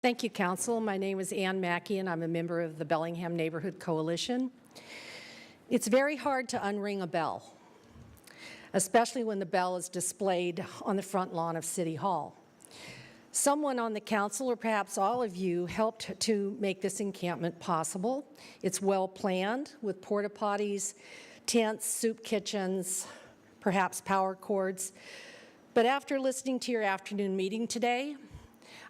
Thank you, Council. My name is Ann Mackie, and I'm a member of the Bellingham Neighborhood Coalition. It's very hard to unring a bell, especially when the bell is displayed on the front lawn of City Hall. Someone on the Council, or perhaps all of you, helped to make this encampment possible. It's well planned with porta potties, tents, soup kitchens, perhaps power cords. But after listening to your afternoon meeting today,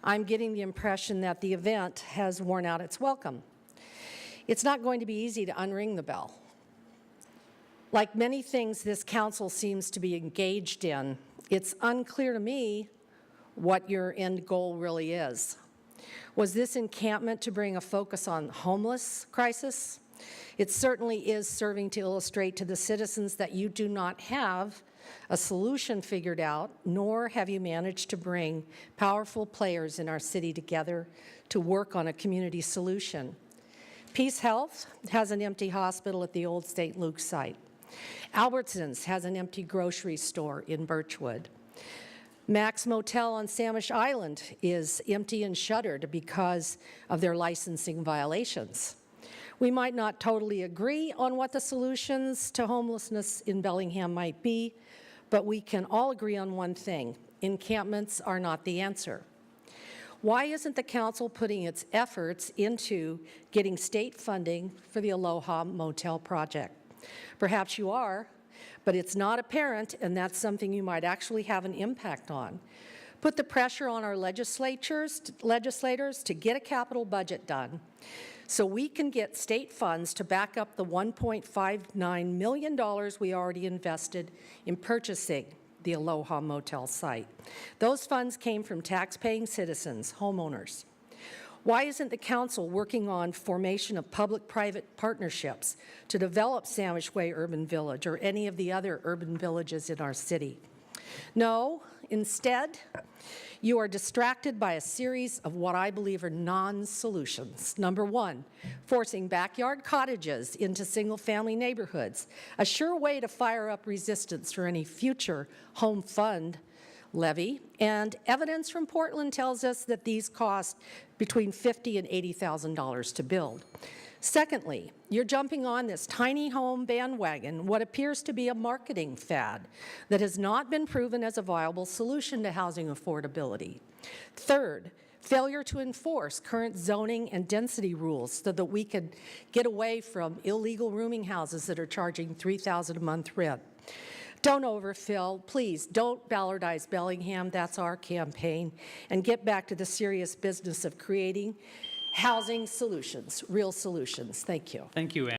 I'm getting the impression that the event has worn out its welcome. It's not going to be easy to unring the bell. Like many things this council seems to be engaged in, it's unclear to me what your end goal really is. Was this encampment to bring a focus on homeless crisis? It certainly is serving to illustrate to the citizens that you do not have a solution figured out, nor have you managed to bring powerful players in our city together to work on a community solution. Peace Health has an empty hospital at the old St. Luke's site. Albertsons has an empty grocery store in Birchwood. Max Motel on Samish Island is empty and shuttered because of their licensing violations. We might not totally agree on what the solutions to homelessness in Bellingham might be, but we can all agree on one thing: encampments are not the answer. Why isn't the council putting its efforts into getting state funding for the Aloha Motel project? Perhaps you are, but it's not apparent, and that's something you might actually have an impact on. Put the pressure on our legislators to get a capital budget done so we can get state funds to back up the $1.59 million we already invested in purchasing the Aloha Motel site. Those funds came from tax-paying citizens, homeowners. Why isn't the council working on formation of public-private partnerships to develop Sandwich Way Urban Village or any of the other urban villages in our city? No, instead, you are distracted by a series of what I believe are non-solutions. Number one, forcing backyard cottages into single-family neighborhoods, a sure way to fire up resistance for any future home fund levy, and evidence from Portland tells us that these cost between $50,000 and $80,000 to build. Secondly, you're jumping on this tiny home bandwagon, what appears to be a marketing fad that has not been proven as a viable solution to housing affordability. Third, failure to enforce current zoning and density rules so that we can get away from illegal rooming houses that are charging $3,000 a month rent. Don't overfill. Please don't Ballardize Bellingham. That's our campaign. And get back to the serious business of creating housing solutions, real solutions. Thank you. Thank you, Ann.